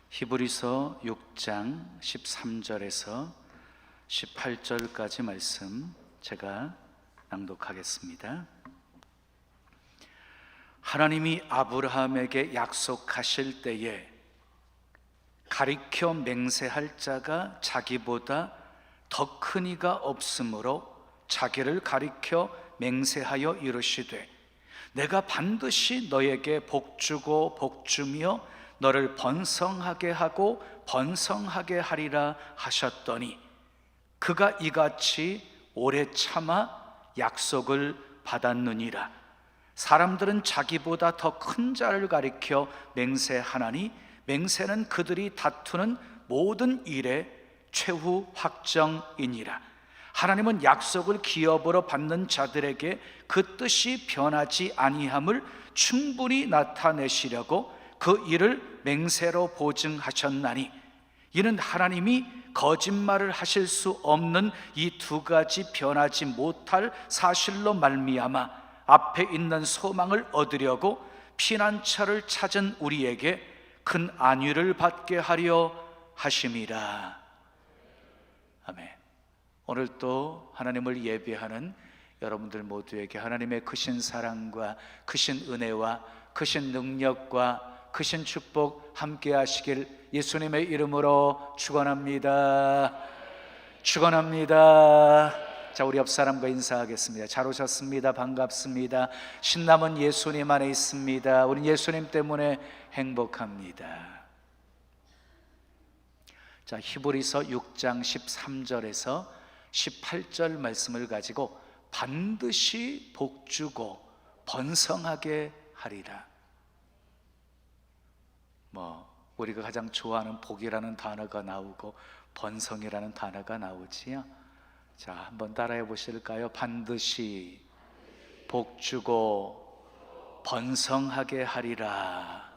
히브리서 6장 13절에서 18절까지 말씀 제가 낭독하겠습니다. 하나님이 아브라함에게 약속하실 때에 가리켜 맹세할 자가 자기보다 더 큰 이가 없으므로 자기를 가리켜 맹세하여 이르시되 내가 반드시 너에게 복주고 복주며 너를 번성하게 하고 번성하게 하리라 하셨더니 그가 이같이 오래 참아 약속을 받았느니라. 사람들은 자기보다 더 큰 자를 가리켜 맹세하나니 맹세는 그들이 다투는 모든 일의 최후 확정이니라. 하나님은 약속을 기업으로 받는 자들에게 그 뜻이 변하지 아니함을 충분히 나타내시려고 그 일을 맹세로 보증하셨나니 이는 하나님이 거짓말을 하실 수 없는 이 두 가지 변하지 못할 사실로 말미암아 앞에 있는 소망을 얻으려고 피난처를 찾은 우리에게 큰 안위를 받게 하려 하심이라. 아멘. 오늘 또 하나님을 예배하는 여러분들 모두에게 하나님의 크신 사랑과 크신 은혜와 크신 능력과 크신 축복 함께 하시길 예수님의 이름으로 축원합니다. 축원합니다. 자, 우리 옆 사람과 인사하겠습니다. 잘 오셨습니다. 반갑습니다. 신남은 예수님 안에 있습니다. 우린 예수님 때문에 행복합니다. 자, 히브리서 6장 13절에서 18절 말씀을 가지고 반드시 복주고 번성하게 하리라. 우리가 가장 좋아하는 복이라는 단어가 나오고 번성이라는 단어가 나오지요. 자, 한번 따라해 보실까요? 반드시 복주고 번성하게 하리라.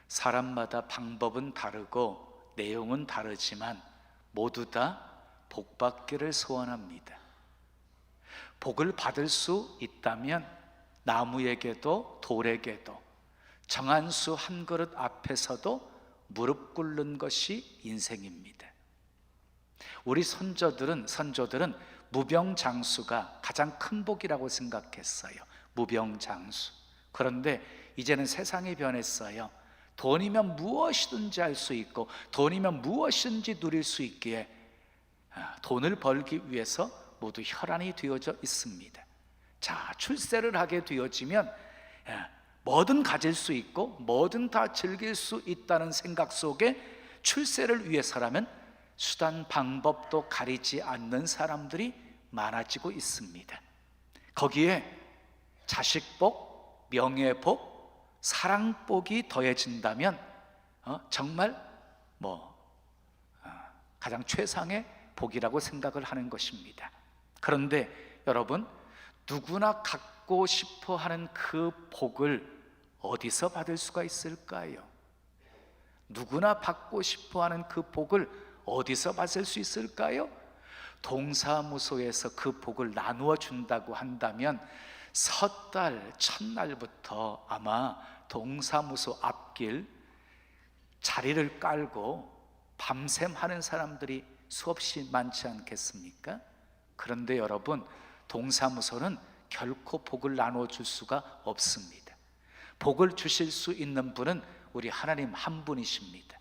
사람마다 방법은 다르고 내용은 다르지만 모두 다 복받기를 소원합니다. 복을 받을 수 있다면 나무에게도 돌에게도 정한 수 한 그릇 앞에서도 무릎 꿇는 것이 인생입니다. 우리 선조들은 무병장수가 가장 큰 복이라고 생각했어요. 무병장수. 그런데 이제는 세상이 변했어요. 돈이면 무엇이든지 할 수 있고 돈이면 무엇이든지 누릴 수 있기에 돈을 벌기 위해서 모두 혈안이 되어져 있습니다. 자, 출세를 하게 되어지면 뭐든 가질 수 있고 뭐든 다 즐길 수 있다는 생각 속에 출세를 위해서라면 수단 방법도 가리지 않는 사람들이 많아지고 있습니다. 거기에 자식복, 명예복, 사랑복이 더해진다면 정말 가장 최상의 복이라고 생각을 하는 것입니다. 그런데 여러분, 누구나 갖고 싶어 하는 그 복을 어디서 받을 수가 있을까요? 누구나 받고 싶어 하는 그 복을 어디서 받을 수 있을까요? 동사무소에서 그 복을 나누어 준다고 한다면 섣달 첫날부터 아마 동사무소 앞길 자리를 깔고 밤샘 하는 사람들이 수없이 많지 않겠습니까? 그런데 여러분, 동사무소는 결코 복을 나누어 줄 수가 없습니다. 복을 주실 수 있는 분은 우리 하나님 한 분이십니다.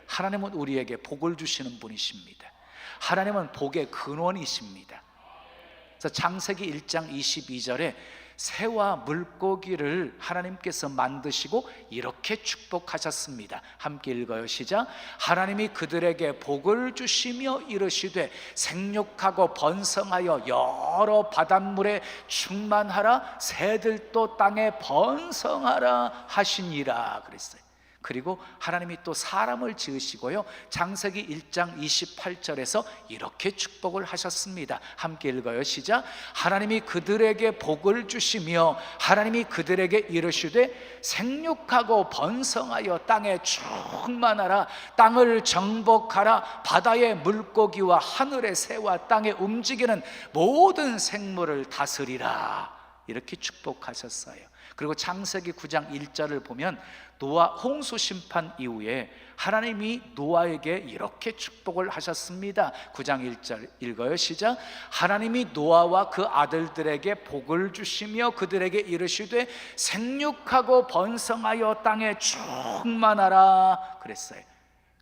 하나님은 우리에게 복을 주시는 분이십니다. 하나님은 복의 근원이십니다. 그래서 창세기 1장 22절에 새와 물고기를 하나님께서 만드시고 이렇게 축복하셨습니다. 함께 읽어요. 시작. 하나님이 그들에게 복을 주시며 이르시되 생육하고 번성하여 여러 바닷물에 충만하라. 새들도 땅에 번성하라 하시니라 그랬어요. 그리고 하나님이 또 사람을 지으시고요, 창세기 1장 28절에서 이렇게 축복을 하셨습니다. 함께 읽어요. 시작. 하나님이 그들에게 복을 주시며 하나님이 그들에게 이르시되 생육하고 번성하여 땅에 충만하라. 땅을 정복하라. 바다의 물고기와 하늘의 새와 땅에 움직이는 모든 생물을 다스리라. 이렇게 축복하셨어요. 그리고 창세기 9장 1절을 보면 노아 홍수 심판 이후에 하나님이 노아에게 이렇게 축복을 하셨습니다. 9장 1절 읽어요. 시작. 하나님이 노아와 그 아들들에게 복을 주시며 그들에게 이르시되 생육하고 번성하여 땅에 충만하라 그랬어요.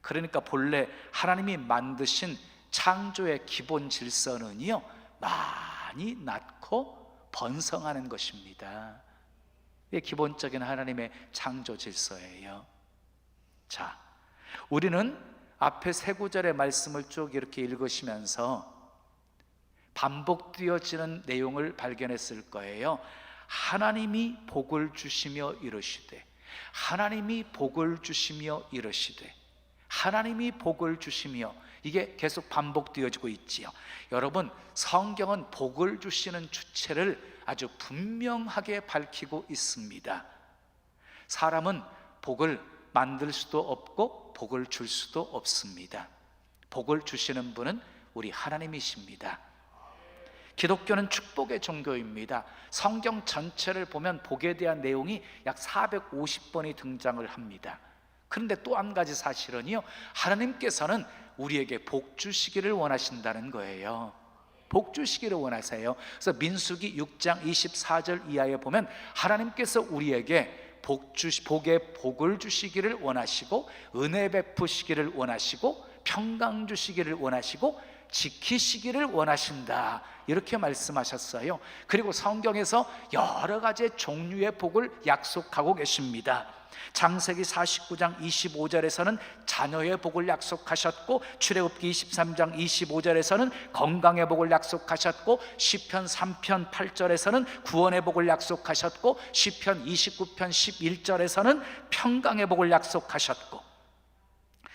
그러니까 본래 하나님이 만드신 창조의 기본 질서는요, 많이 낳고 번성하는 것입니다. 이게 기본적인 하나님의 창조 질서예요. 자, 우리는 앞에 세 구절의 말씀을 쭉 이렇게 읽으시면서 반복되어지는 내용을 발견했을 거예요. 하나님이 복을 주시며 이르시되, 하나님이 복을 주시며 이르시되, 하나님이 복을 주시며, 이게 계속 반복되어지고 있지요. 여러분, 성경은 복을 주시는 주체를 아주 분명하게 밝히고 있습니다. 사람은 복을 만들 수도 없고 복을 줄 수도 없습니다. 복을 주시는 분은 우리 하나님이십니다. 기독교는 축복의 종교입니다. 성경 전체를 보면 복에 대한 내용이 약 450번이 등장을 합니다. 그런데 또 한 가지 사실은요, 하나님께서는 우리에게 복 주시기를 원하신다는 거예요. 복 주시기를 원하세요. 그래서 민수기 6장 24절 이하에 보면 하나님께서 우리에게 복의 복을 주시기를 원하시고, 은혜 베푸시기를 원하시고, 평강 주시기를 원하시고, 지키시기를 원하신다, 이렇게 말씀하셨어요. 그리고 성경에서 여러 가지 종류의 복을 약속하고 계십니다. 창세기 49장 25절에서는 자녀의 복을 약속하셨고, 출애굽기 23장 25절에서는 건강의 복을 약속하셨고, 시편 3편 8절에서는 구원의 복을 약속하셨고, 시편 29편 11절에서는 평강의 복을 약속하셨고,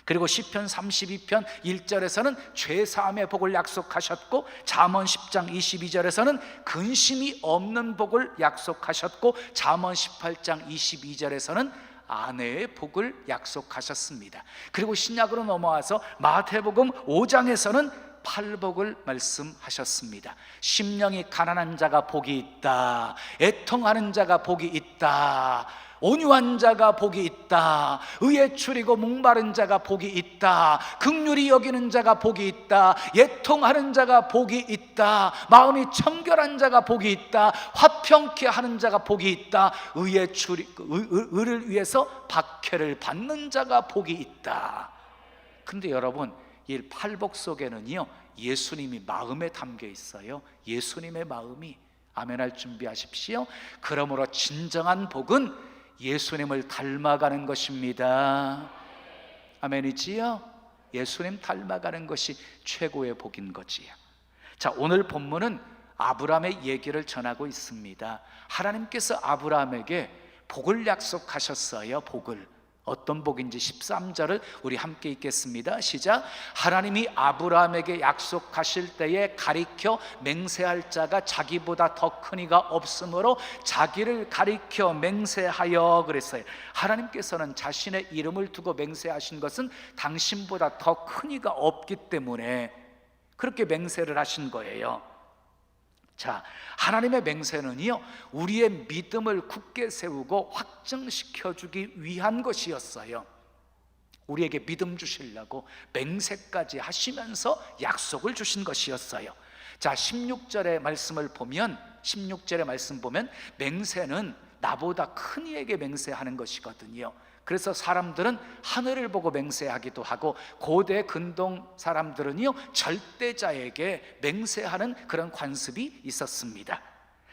그리고 시편 32편 1절에서는 죄사함의 복을 약속하셨고, 잠언 10장 22절에서는 근심이 없는 복을 약속하셨고, 잠언 18장 22절에서는 아내의 복을 약속하셨습니다. 그리고 신약으로 넘어와서 마태복음 5장에서는 팔복을 말씀하셨습니다. 심령이 가난한 자가 복이 있다, 애통하는 자가 복이 있다, 온유한 자가 복이 있다, 의에 추리고 목마른 자가 복이 있다, 긍휼히 여기는 자가 복이 있다, 애통하는 자가 복이 있다, 마음이 청결한 자가 복이 있다, 화평케 하는 자가 복이 있다, 의를 위해서 박해를 받는 자가 복이 있다. 근데 여러분, 이 팔복 속에는요, 예수님이 마음에 담겨 있어요. 예수님의 마음이. 아멘할 준비하십시오. 그러므로 진정한 복은 예수님을 닮아가는 것입니다. 아멘이지요? 예수님 닮아가는 것이 최고의 복인 거지요. 자, 오늘 본문은 아브라함의 얘기를 전하고 있습니다. 하나님께서 아브라함에게 복을 약속하셨어요. 복을. 어떤 복인지 13절을 우리 함께 읽겠습니다. 시작. 하나님이 아브라함에게 약속하실 때에 가리켜 맹세할 자가 자기보다 더 큰 이가 없으므로 자기를 가리켜 맹세하여 그랬어요. 하나님께서는 자신의 이름을 두고 맹세하신 것은 당신보다 더 큰 이가 없기 때문에 그렇게 맹세를 하신 거예요. 자, 하나님의 맹세는요, 우리의 믿음을 굳게 세우고 확증시켜 주기 위한 것이었어요. 우리에게 믿음 주시려고 맹세까지 하시면서 약속을 주신 것이었어요. 자, 16절의 말씀을 보면, 16절의 말씀 보면 맹세는 나보다 큰 이에게 맹세하는 것이거든요. 그래서 사람들은 하늘을 보고 맹세하기도 하고, 고대 근동 사람들은요, 절대자에게 맹세하는 그런 관습이 있었습니다.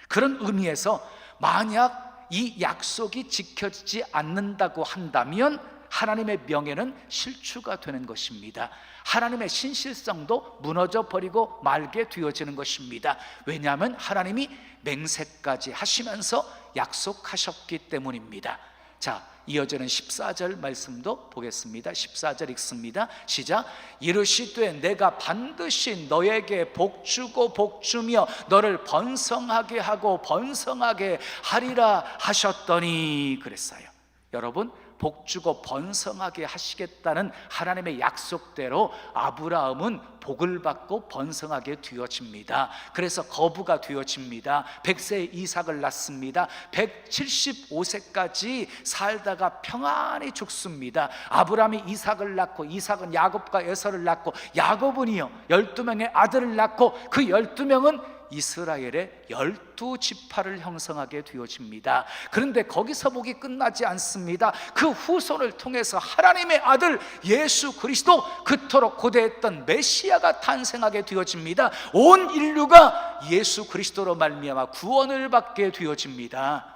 그런 의미에서 만약 이 약속이 지켜지지 않는다고 한다면 하나님의 명예는 실추가 되는 것입니다. 하나님의 신실성도 무너져 버리고 말게 되어지는 것입니다. 왜냐하면 하나님이 맹세까지 하시면서 약속하셨기 때문입니다. 자, 이어지는 14절 말씀도 보겠습니다. 14절 읽습니다. 시작. 이르시되 내가 반드시 너에게 복주고 복주며 너를 번성하게 하고 번성하게 하리라 하셨더니 그랬어요. 여러분, 복주고 번성하게 하시겠다는 하나님의 약속대로 아브라함은 복을 받고 번성하게 되어집니다. 그래서 거부가 되어집니다. 100세에 이삭을 낳습니다. 175세까지 살다가 평안히 죽습니다. 아브라함이 이삭을 낳고, 이삭은 야곱과 에서를 낳고, 야곱은요 12명의 아들을 낳고, 그 12명은 이스라엘의 12지파를 형성하게 되어집니다. 그런데 거기서 복이 끝나지 않습니다. 그 후손을 통해서 하나님의 아들 예수 그리스도, 그토록 고대했던 메시아가 탄생하게 되어집니다. 온 인류가 예수 그리스도로 말미암아 구원을 받게 되어집니다.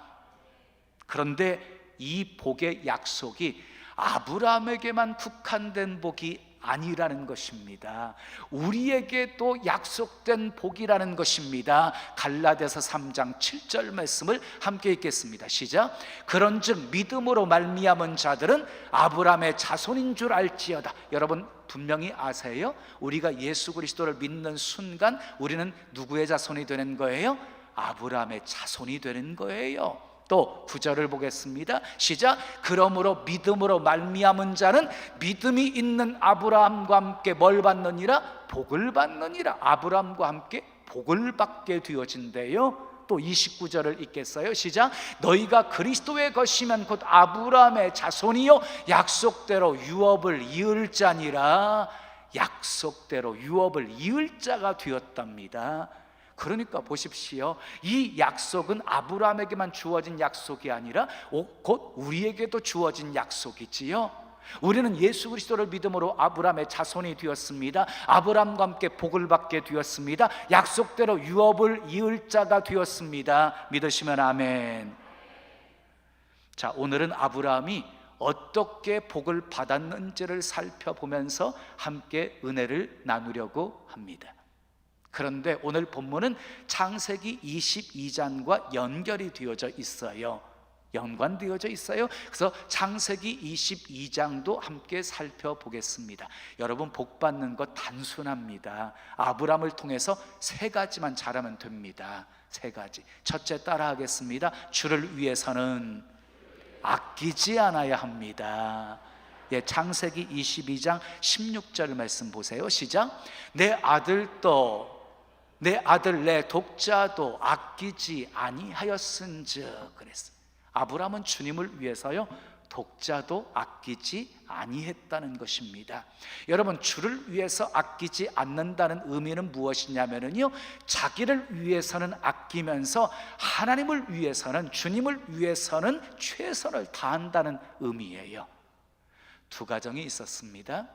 그런데 이 복의 약속이 아브라함에게만 국한된 복이 아니라는 것입니다. 우리에게도 약속된 복이라는 것입니다. 갈라디아서 3장 7절 말씀을 함께 읽겠습니다. 시작. 그런즉 믿음으로 말미암은 자들은 아브라함의 자손인 줄 알지어다. 여러분 분명히 아세요? 우리가 예수 그리스도를 믿는 순간 우리는 누구의 자손이 되는 거예요? 아브라함의 자손이 되는 거예요. 또 9절을 보겠습니다. 시작. 그러므로 믿음으로 말미암은 자는 믿음이 있는 아브라함과 함께 뭘 받느니라? 복을 받느니라. 아브라함과 함께 복을 받게 되어진대요. 또 29절을 읽겠어요. 시작. 너희가 그리스도의 것이면 곧 아브라함의 자손이요 약속대로 유업을 이을 자니라. 약속대로 유업을 이을 자가 되었답니다. 그러니까 보십시오. 이 약속은 아브라함에게만 주어진 약속이 아니라 곧 우리에게도 주어진 약속이지요. 우리는 예수 그리스도를 믿음으로 아브라함의 자손이 되었습니다. 아브라함과 함께 복을 받게 되었습니다. 약속대로 유업을 이을 자가 되었습니다. 믿으시면 아멘. 자, 오늘은 아브라함이 어떻게 복을 받았는지를 살펴보면서 함께 은혜를 나누려고 합니다. 그런데 오늘 본문은 창세기 22장과 연결이 되어져 있어요. 연관되어져 있어요. 그래서 창세기 22장도 함께 살펴보겠습니다. 여러분 복 받는 것 단순합니다. 아브라함을 통해서 3가지만 잘하면 됩니다. 3가지. 첫째 따라하겠습니다. 주를 위해서는 아끼지 않아야 합니다. 창세기 22장 16절 말씀 보세요. 시작. 내 아들도 내 아들 내 독자도 아끼지 아니하였은즉 그랬어요. 아브라함은 주님을 위해서요 독자도 아끼지 아니했다는 것입니다. 여러분 주를 위해서 아끼지 않는다는 의미는 무엇이냐면요 자기를 위해서는 아끼면서 하나님을 위해서는, 주님을 위해서는 최선을 다한다는 의미예요. 2가정이 있었습니다.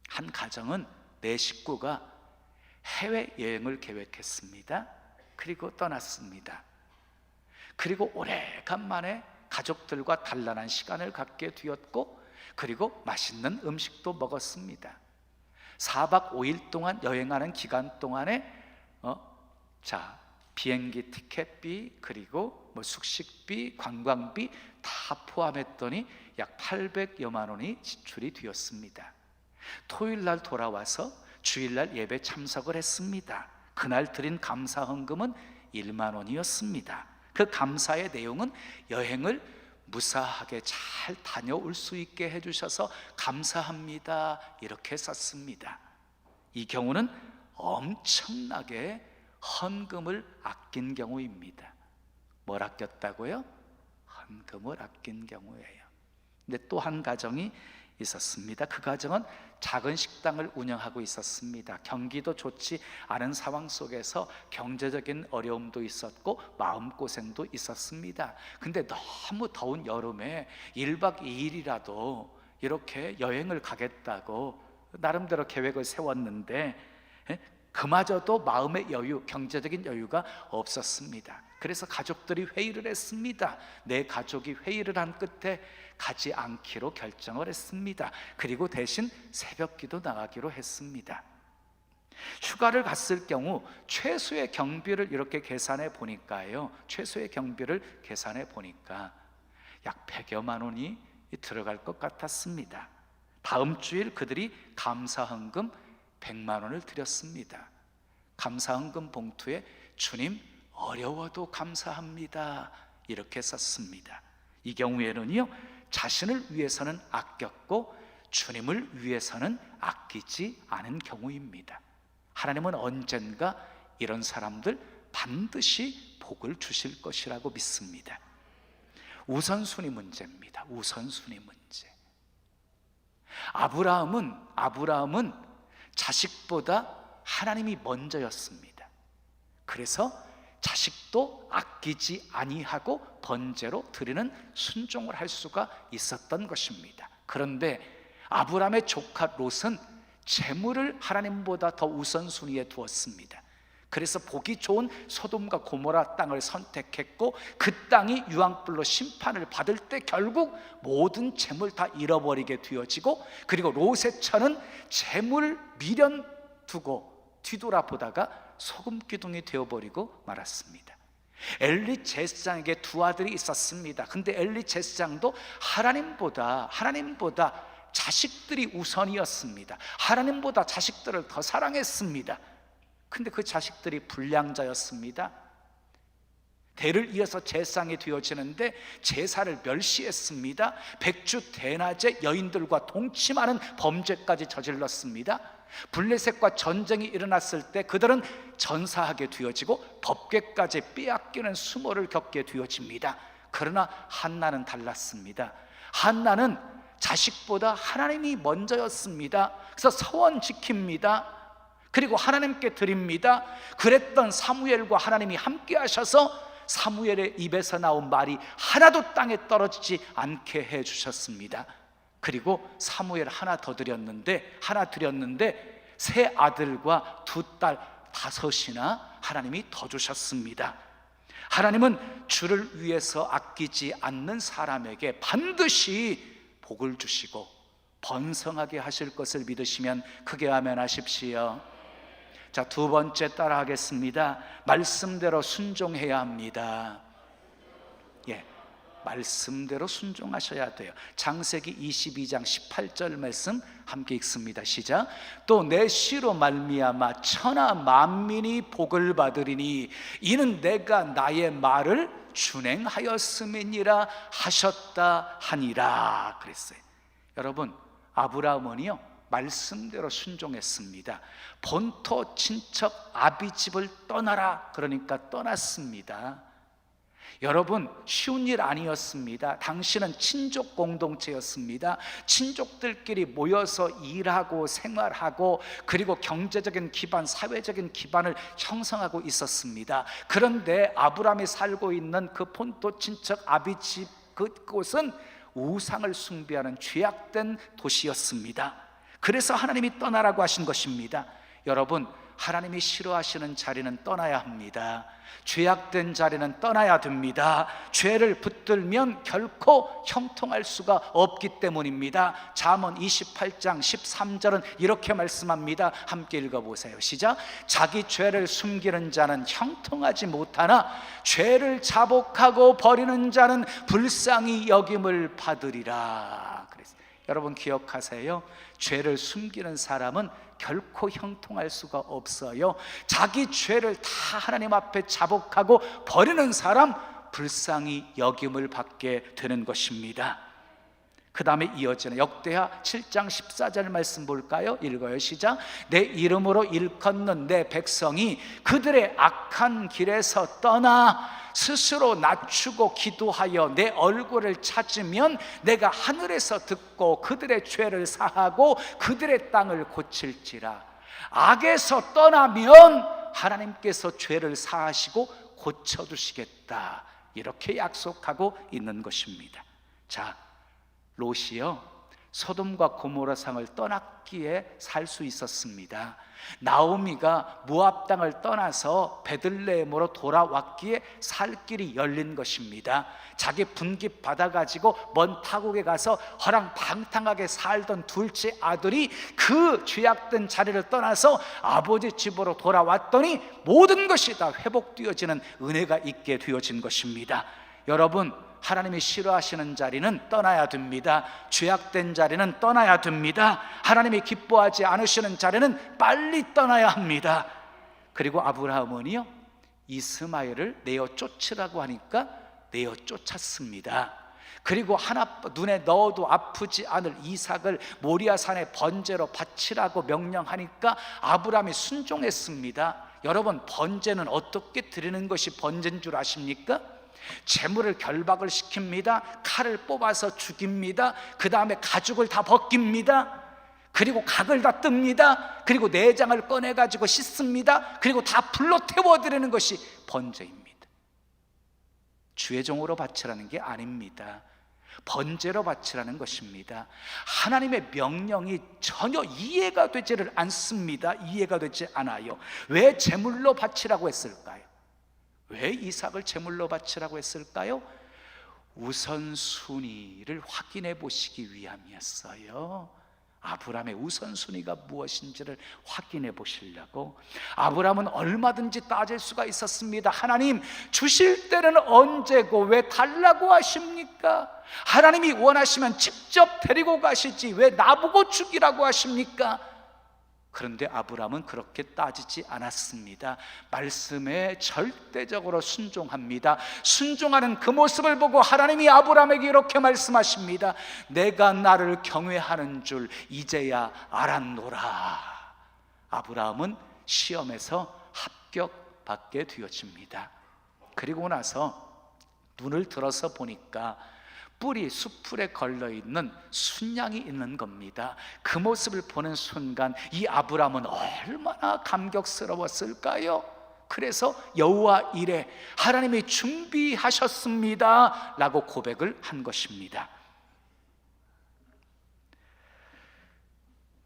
한 가정은 4식구가 해외여행을 계획했습니다. 그리고 떠났습니다. 그리고 오래간만에 가족들과 단란한 시간을 갖게 되었고, 그리고 맛있는 음식도 먹었습니다. 4박 5일 동안 여행하는 기간 동안에 비행기 티켓비, 그리고 숙식비, 관광비 다 포함했더니 약 800여만 원이 지출이 되었습니다. 토요일 날 돌아와서 주일날 예배 참석을 했습니다. 그날 드린 감사 헌금은 1만 원이었습니다. 그 감사의 내용은 여행을 무사하게 잘 다녀올 수 있게 해주셔서 감사합니다 이렇게 썼습니다. 이 경우는 엄청나게 헌금을 아낀 경우입니다. 뭘 아꼈다고요? 헌금을 아낀 경우예요. 근데 또 한 가정이 있었습니다. 그 가정은 작은 식당을 운영하고 있었습니다. 경기도 좋지 않은 상황 속에서 경제적인 어려움도 있었고 마음고생도 있었습니다. 근데 너무 더운 여름에 1박 2일이라도 이렇게 여행을 가겠다고 나름대로 계획을 세웠는데 그마저도 마음의 여유, 경제적인 여유가 없었습니다. 그래서 가족들이 회의를 했습니다. 내 가족이 회의를 한 끝에 가지 않기로 결정을 했습니다. 그리고 대신 새벽기도 나가기로 했습니다. 휴가를 갔을 경우 최소의 경비를 이렇게 계산해 보니까요, 최소의 경비를 계산해 보니까 약 100여만 원이 들어갈 것 같았습니다. 다음 주일 그들이 감사헌금 100만 원을 드렸습니다. 감사헌금 봉투에 주님 어려워도 감사합니다 이렇게 썼습니다. 이 경우에는요, 자신을 위해서는 아꼈고 주님을 위해서는 아끼지 않은 경우입니다. 하나님은 언젠가 이런 사람들 반드시 복을 주실 것이라고 믿습니다. 우선순위 문제입니다. 우선순위 문제. 아브라함은 자식보다 하나님이 먼저였습니다. 그래서 자식도 아끼지 아니하고 번제로 드리는 순종을 할 수가 있었던 것입니다. 그런데 아브라함의 조카 롯은 재물을 하나님보다 더 우선순위에 두었습니다. 그래서 보기 좋은 소돔과 고모라 땅을 선택했고 그 땅이 유황불로 심판을 받을 때 결국 모든 재물 다 잃어버리게 되어지고, 그리고 롯의 처는 재물 미련 두고 뒤돌아보다가 소금 기둥이 되어버리고 말았습니다. 엘리 제사장에게 두 아들이 있었습니다. 근데 엘리 제사장도 하나님보다 자식들이 우선이었습니다. 하나님보다 자식들을 더 사랑했습니다. 근데 그 자식들이 불량자였습니다. 대를 이어서 제사장이 되어지는데 제사를 멸시했습니다. 백주 대낮에 여인들과 동침하는 범죄까지 저질렀습니다. 블레셋과 전쟁이 일어났을 때 그들은 전사하게 되어지고 법궤까지 빼앗기는 수모를 겪게 되어집니다. 그러나 한나는 달랐습니다. 한나는 자식보다 하나님이 먼저였습니다. 그래서 서원 지킵니다. 그리고 하나님께 드립니다. 그랬던 사무엘과 하나님이 함께 하셔서 사무엘의 입에서 나온 말이 하나도 땅에 떨어지지 않게 해주셨습니다. 그리고 사무엘 하나 드렸는데 세 아들과 두 딸 5이나 하나님이 더 주셨습니다. 하나님은 주를 위해서 아끼지 않는 사람에게 반드시 복을 주시고 번성하게 하실 것을 믿으시면 크게 아멘하십시오. 자, 두 번째 따라 하겠습니다. 말씀대로 순종해야 합니다. 말씀대로 순종하셔야 돼요. 창세기 22장 18절 말씀 함께 읽습니다. 시작. 또 내 씨로 말미암아 천하 만민이 복을 받으리니 이는 내가 나의 말을 준행하였음이니라 하셨다 하니라 그랬어요. 여러분, 아브라함은요 말씀대로 순종했습니다. 본토 친척 아비집을 떠나라 그러니까 떠났습니다. 여러분, 쉬운 일 아니었습니다. 당신은 친족 공동체였습니다. 친족들끼리 모여서 일하고 생활하고 그리고 경제적인 기반, 사회적인 기반을 형성하고 있었습니다. 그런데 아브라함이 살고 있는 그 본토 친척 아비집 그곳은 우상을 숭배하는 죄악된 도시였습니다. 그래서 하나님이 떠나라고 하신 것입니다. 여러분, 하나님이 싫어하시는 자리는 떠나야 합니다. 죄악된 자리는 떠나야 됩니다. 죄를 붙들면 결코 형통할 수가 없기 때문입니다. 잠언 28장 13절은 이렇게 말씀합니다. 함께 읽어보세요. 시작. 자기 죄를 숨기는 자는 형통하지 못하나 죄를 자복하고 버리는 자는 불쌍히 여김을 받으리라. 그랬어요. 여러분 기억하세요. 죄를 숨기는 사람은 결코 형통할 수가 없어요. 자기 죄를 다 하나님 앞에 자복하고 버리는 사람 불쌍히 여김을 받게 되는 것입니다. 그 다음에 이어지는 역대하 7장 14절 말씀 볼까요? 읽어요. 시작. 내 이름으로 일컫는 내 백성이 그들의 악한 길에서 떠나 스스로 낮추고 기도하여 내 얼굴을 찾으면 내가 하늘에서 듣고 그들의 죄를 사하고 그들의 땅을 고칠지라. 악에서 떠나면 하나님께서 죄를 사하시고 고쳐주시겠다, 이렇게 약속하고 있는 것입니다. 자, 롯이요 소돔과 고모라 상을 떠났기에 살 수 있었습니다. 나오미가 모압 땅을 떠나서 베들레헴으로 돌아왔기에 살 길이 열린 것입니다. 자기 분깃 받아가지고 먼 타국에 가서 허랑방탕하게 살던 둘째 아들이 그 죄악된 자리를 떠나서 아버지 집으로 돌아왔더니 모든 것이 다 회복되어지는 은혜가 있게 되어진 것입니다. 여러분, 하나님이 싫어하시는 자리는 떠나야 됩니다. 죄악된 자리는 떠나야 됩니다. 하나님이 기뻐하지 않으시는 자리는 빨리 떠나야 합니다. 그리고 아브라함은요 이스마엘을 내어 쫓으라고 하니까 내어 쫓았습니다. 그리고 하나 눈에 넣어도 아프지 않을 이삭을 모리아산의 번제로 바치라고 명령하니까 아브라함이 순종했습니다. 여러분, 번제는 어떻게 드리는 것이 번제인 줄 아십니까? 재물을 결박을 시킵니다. 칼을 뽑아서 죽입니다. 그 다음에 가죽을 다 벗깁니다. 그리고 각을 다 뜹니다. 그리고 내장을 꺼내가지고 씻습니다. 그리고 다 불로 태워드리는 것이 번제입니다. 주의 종으로 바치라는 게 아닙니다. 번제로 바치라는 것입니다. 하나님의 명령이 전혀 이해가 되지를 않습니다. 이해가 되지 않아요. 왜 제물로 바치라고 했을까요? 왜 이삭을 제물로 바치라고 했을까요? 우선순위를 확인해 보시기 위함이었어요. 아브라함의 우선순위가 무엇인지를 확인해 보시려고. 아브라함은 얼마든지 따질 수가 있었습니다. 하나님, 주실 때는 언제고 왜 달라고 하십니까? 하나님이 원하시면 직접 데리고 가시지 왜 나보고 죽이라고 하십니까? 그런데 아브라함은 그렇게 따지지 않았습니다. 말씀에 절대적으로 순종합니다. 순종하는 그 모습을 보고 하나님이 아브라함에게 이렇게 말씀하십니다. 내가 나를 경외하는 줄 이제야 알았노라. 아브라함은 시험에서 합격받게 되어집니다. 그리고 나서 눈을 들어서 보니까 뿔이 숯불에 걸려있는 순양이 있는 겁니다. 그 모습을 보는 순간 이 아브라함은 얼마나 감격스러웠을까요? 그래서 여호와 이레, 하나님이 준비하셨습니다 라고 고백을 한 것입니다.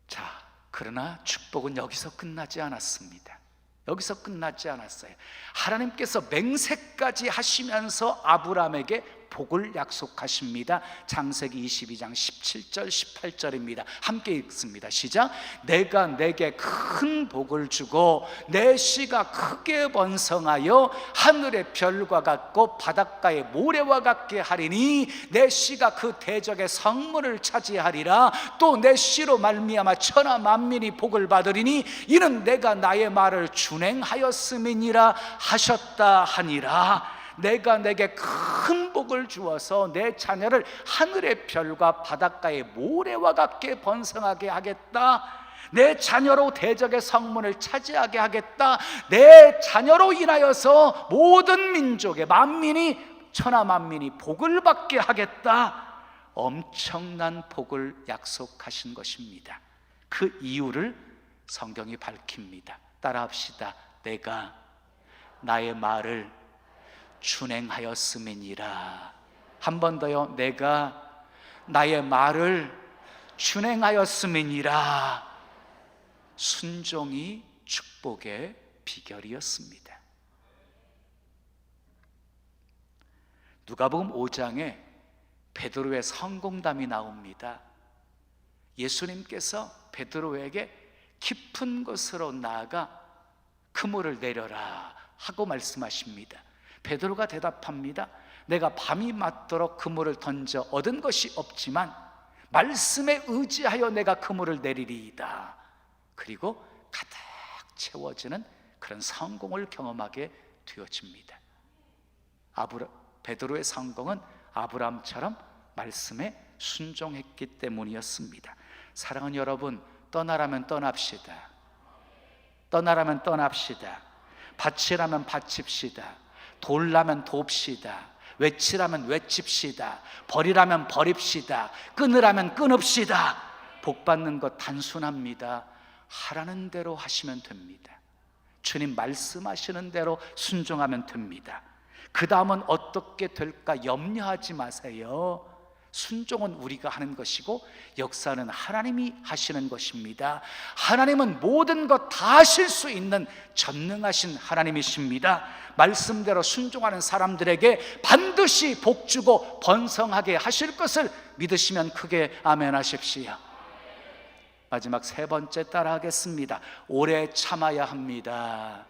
자, 그러나 축복은 여기서 끝나지 않았습니다. 여기서 끝나지 않았어요. 하나님께서 맹세까지 하시면서 아브라함에게 복을 약속하십니다. 창세기 22장 17절 18절입니다. 함께 읽습니다. 시작. 내가 내게 큰 복을 주고 내 씨가 크게 번성하여 하늘의 별과 같고 바닷가의 모래와 같게 하리니 내 씨가 그 대적의 성문을 차지하리라. 또 내 씨로 말미암아 천하 만민이 복을 받으리니 이는 내가 나의 말을 준행하였음이니라 하셨다 하니라. 내가 내게 큰 복을 주어서 내 자녀를 하늘의 별과 바닷가의 모래와 같게 번성하게 하겠다. 내 자녀로 대적의 성문을 차지하게 하겠다. 내 자녀로 인하여서 모든 민족의 만민이 천하 만민이 복을 받게 하겠다. 엄청난 복을 약속하신 것입니다. 그 이유를 성경이 밝힙니다. 따라합시다. 내가 나의 말을 준행하였음이니라. 한 번 더요. 내가 나의 말을 준행하였음이니라. 순종이 축복의 비결이었습니다. 누가복음 5장에 베드로의 성공담이 나옵니다. 예수님께서 베드로에게 깊은 곳으로 나아가 그물을 내려라 하고 말씀하십니다. 베드로가 대답합니다. 내가 밤이 맞도록 그물을 던져 얻은 것이 없지만 말씀에 의지하여 내가 그물을 내리리이다. 그리고 가득 채워지는 그런 성공을 경험하게 되어집니다. 베드로의 성공은 아브라함처럼 말씀에 순종했기 때문이었습니다. 사랑하는 여러분, 떠나라면 떠납시다. 떠나라면 떠납시다. 바치라면 바칩시다. 돌라면 돕시다. 외치라면 외칩시다. 버리라면 버립시다. 끊으라면 끊읍시다. 복 받는 것 단순합니다. 하라는 대로 하시면 됩니다. 주님 말씀하시는 대로 순종하면 됩니다. 그 다음은 어떻게 될까 염려하지 마세요. 순종은 우리가 하는 것이고 역사는 하나님이 하시는 것입니다. 하나님은 모든 것 다 하실 수 있는 전능하신 하나님이십니다. 말씀대로 순종하는 사람들에게 반드시 복 주고 번성하게 하실 것을 믿으시면 크게 아멘 하십시오. 마지막 세 번째 따라하겠습니다. 오래 참아야 합니다.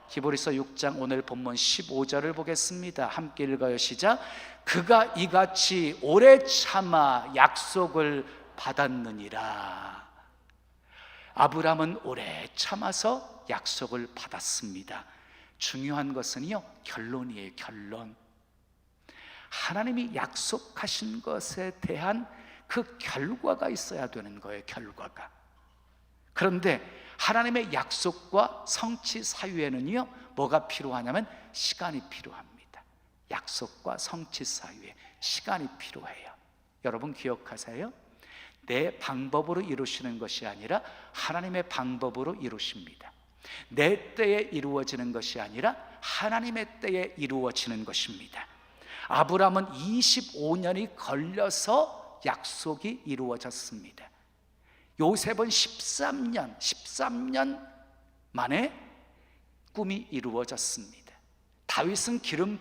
히브리서 6장 오늘 본문 15절을 보겠습니다. 함께 읽어요. 시작. 그가 이같이 오래 참아 약속을 받았느니라. 아브라함은 오래 참아서 약속을 받았습니다. 중요한 것은요, 결론이에요. 결론. 하나님이 약속하신 것에 대한 그 결과가 있어야 되는 거예요. 결과가. 그런데 하나님의 약속과 성취 사유에는요, 뭐가 필요하냐면 시간이 필요합니다. 약속과 성취 사유에 시간이 필요해요. 여러분 기억하세요. 내 방법으로 이루시는 것이 아니라 하나님의 방법으로 이루십니다. 내 때에 이루어지는 것이 아니라 하나님의 때에 이루어지는 것입니다. 아브라함은 25년이 걸려서 약속이 이루어졌습니다. 요셉은 13년 만에 꿈이 이루어졌습니다. 다윗은 기름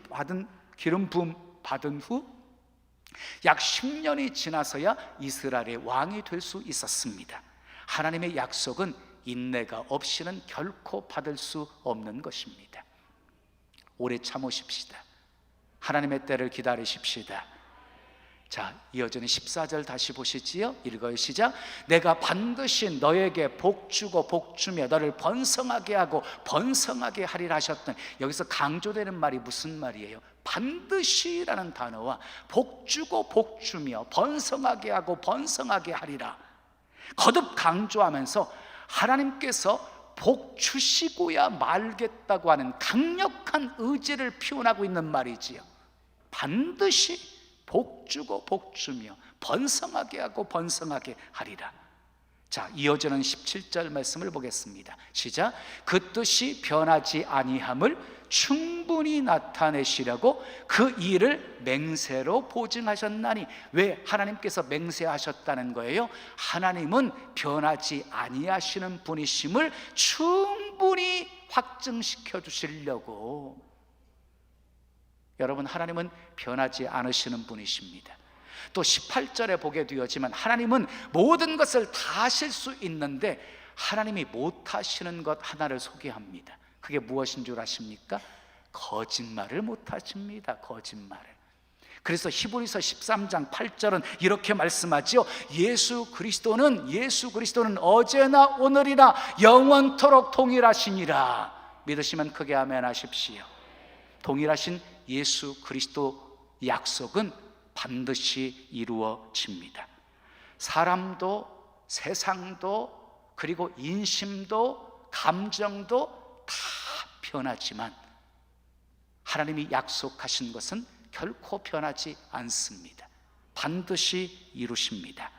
부음 받은 후 약 10년이 지나서야 이스라엘의 왕이 될 수 있었습니다. 하나님의 약속은 인내가 없이는 결코 받을 수 없는 것입니다. 오래 참으십시다. 하나님의 때를 기다리십시다. 자, 이어지는 14절 다시 보시지요. 읽어요. 시작. 내가 반드시 너에게 복주고 복주며 너를 번성하게 하고 번성하게 하리라 하셨던, 여기서 강조되는 말이 무슨 말이에요? 반드시라는 단어와 복주고 복주며 번성하게 하고 번성하게 하리라, 거듭 강조하면서 하나님께서 복 주시고야 말겠다고 하는 강력한 의지를 표현하고 있는 말이지요. 반드시 복주고 복주며 번성하게 하고 번성하게 하리라. 자, 이어지는 17절 말씀을 보겠습니다. 시작. 그 뜻이 변하지 아니함을 충분히 나타내시려고 그 일을 맹세로 보증하셨나니. 왜 하나님께서 맹세하셨다는 거예요? 하나님은 변하지 아니하시는 분이심을 충분히 확증시켜 주시려고. 여러분, 하나님은 변하지 않으시는 분이십니다. 또 18절에 보게 되었지만 하나님은 모든 것을 다 하실 수 있는데 하나님이 못하시는 것 하나를 소개합니다. 그게 무엇인 줄 아십니까? 거짓말을 못하십니다. 거짓말을. 그래서 히브리서 13장 8절은 이렇게 말씀하죠. 예수 그리스도는 어제나 오늘이나 영원토록 동일하시니라. 믿으시면 크게 아멘 하십시오. 동일하신 예수 그리스도 약속은 반드시 이루어집니다. 사람도 세상도 그리고 인심도 감정도 다 변하지만 하나님이 약속하신 것은 결코 변하지 않습니다. 반드시 이루십니다.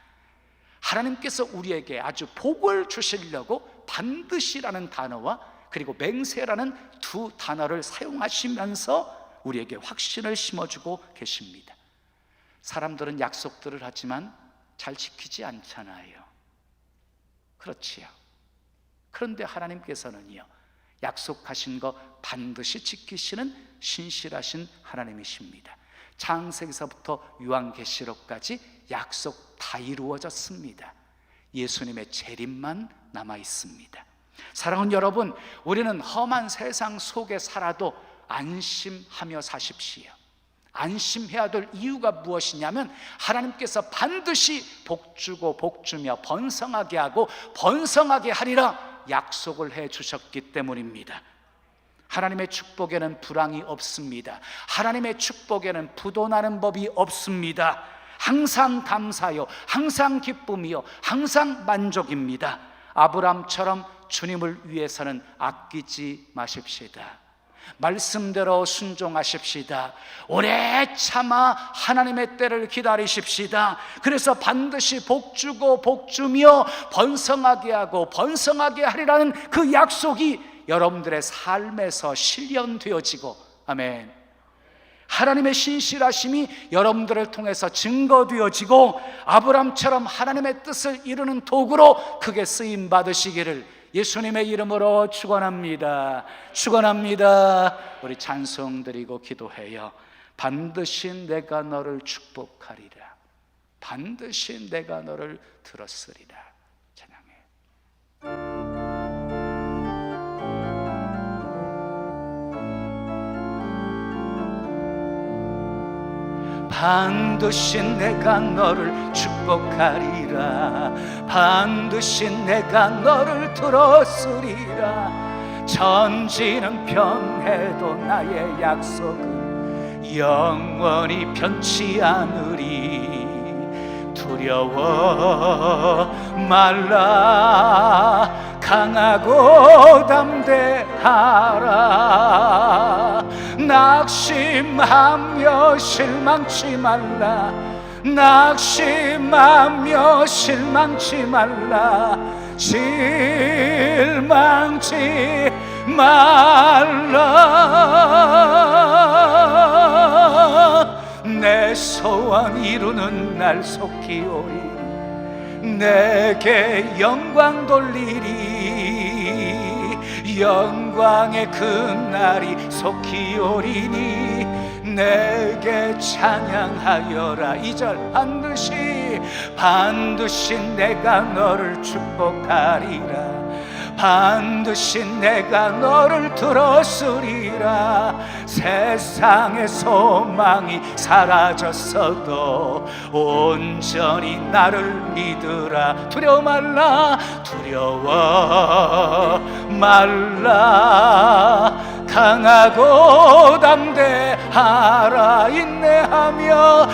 하나님께서 우리에게 아주 복을 주시려고 반드시라는 단어와 그리고 맹세라는 두 단어를 사용하시면서 우리에게 확신을 심어주고 계십니다. 사람들은 약속들을 하지만 잘 지키지 않잖아요. 그렇지요. 그런데 하나님께서는요, 약속하신 거 반드시 지키시는 신실하신 하나님이십니다. 창세기서부터 요한계시록까지 약속 다 이루어졌습니다. 예수님의 재림만 남아 있습니다. 사랑하는 여러분, 우리는 험한 세상 속에 살아도 안심하며 사십시오. 안심해야 될 이유가 무엇이냐면 하나님께서 반드시 복주고 복주며 번성하게 하고 번성하게 하리라 약속을 해 주셨기 때문입니다. 하나님의 축복에는 불황이 없습니다. 하나님의 축복에는 부도나는 법이 없습니다. 항상 감사요, 항상 기쁨이요, 항상 만족입니다. 아브라함처럼 주님을 위해서는 아끼지 마십시다. 말씀대로 순종하십시다. 오래 참아 하나님의 때를 기다리십시다. 그래서 반드시 복주고 복주며 번성하게 하고 번성하게 하리라는 그 약속이 여러분들의 삶에서 실현되어지고, 아멘, 하나님의 신실하심이 여러분들을 통해서 증거되어지고 아브라함처럼 하나님의 뜻을 이루는 도구로 크게 쓰임 받으시기를 예수님의 이름으로 축원합니다. 축원합니다. 우리 찬송 드리고 기도해요. 반드시 내가 너를 축복하리라. 반드시 내가 너를 들었으리라. 찬양해. 반드시 내가 너를 축복하리라. 반드시 내가 너를 들었으리라. 천지는 변해도 나의 약속은 영원히 변치 않으리. 두려워 말라. 강하고 담대하라. 낙심하며 실망치 말라. 낙심하며 실망치 말라. 실망치 말라. 내 소원 이루는 날 속히 오리. 내게 영광 돌리리. 영광의 그날이 속히 오리니 내게 찬양하여라. 2절 반드시 내가 너를 축복하리라. 반드시 내가 너를 들었으리라. 세상의 소망이 사라졌어도 온전히 나를 믿으라. 두려워 말라. 두려워 말라. 강하고 담대하라. 인내하며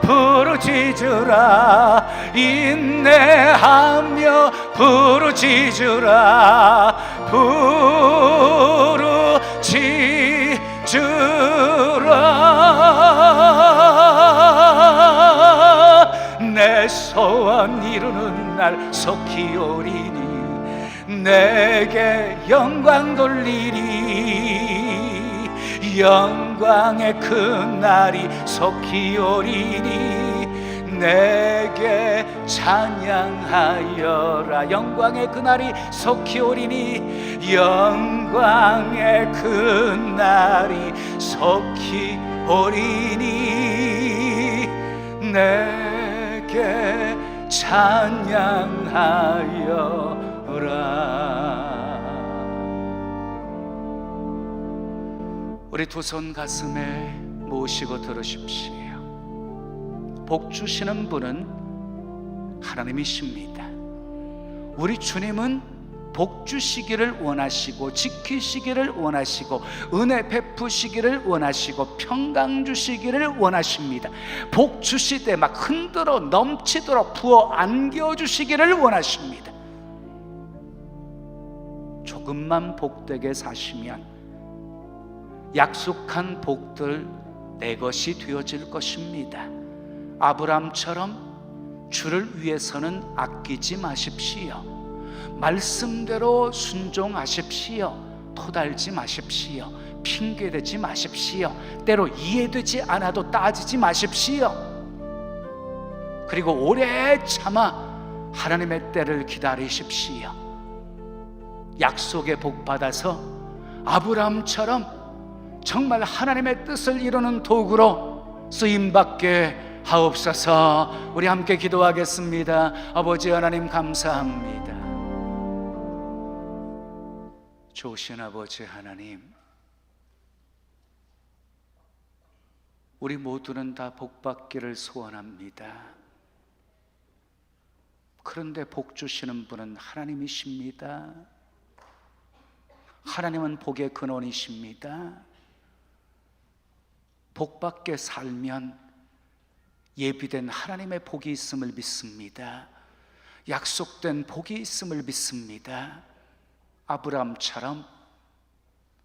부르짖으라. 인내하며 부르짖으라. 부르짖으라. 내 소원 이루는 날 속히 오리니 내게 영광 돌리리. 영광의 그날이 속히 오리니 내게 찬양하여라. 영광의 그날이 속히 오리니 영광의 그날이 속히 오리니 내게 찬양하여라. 우리 두 손 가슴에 모시고 들으십시오. 복 주시는 분은 하나님이십니다. 우리 주님은 복 주시기를 원하시고 지키시기를 원하시고 은혜 베푸시기를 원하시고 평강 주시기를 원하십니다. 복 주실 때 막 흔들어 넘치도록 부어 안겨 주시기를 원하십니다. 조금만 복되게 사시면 약속한 복들 내 것이 되어질 것입니다. 아브라함처럼 주를 위해서는 아끼지 마십시오. 말씀대로 순종하십시오. 토달지 마십시오. 핑계대지 마십시오. 때로 이해되지 않아도 따지지 마십시오. 그리고 오래 참아 하나님의 때를 기다리십시오. 약속의 복 받아서 아브라함처럼 정말 하나님의 뜻을 이루는 도구로 쓰임받게 하옵소서. 우리 함께 기도하겠습니다. 아버지 하나님 감사합니다. 좋으신 아버지 하나님, 우리 모두는 다 복받기를 소원합니다. 그런데 복 주시는 분은 하나님이십니다. 하나님은 복의 근원이십니다. 복받게 살면 예비된 하나님의 복이 있음을 믿습니다. 약속된 복이 있음을 믿습니다. 아브라함처럼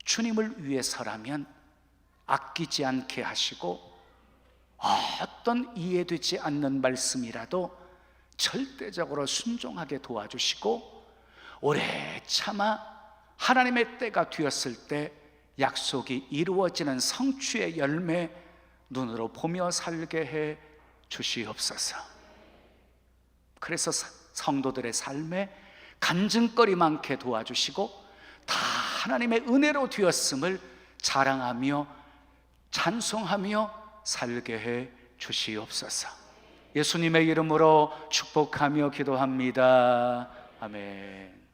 주님을 위해서라면 아끼지 않게 하시고 어떤 이해되지 않는 말씀이라도 절대적으로 순종하게 도와주시고 오래 참아 하나님의 때가 되었을 때 약속이 이루어지는 성취의 열매 눈으로 보며 살게 해 주시옵소서. 그래서 성도들의 삶에 간증거리 많게 도와주시고 다 하나님의 은혜로 되었음을 자랑하며 찬송하며 살게 해 주시옵소서. 예수님의 이름으로 축복하며 기도합니다. 아멘.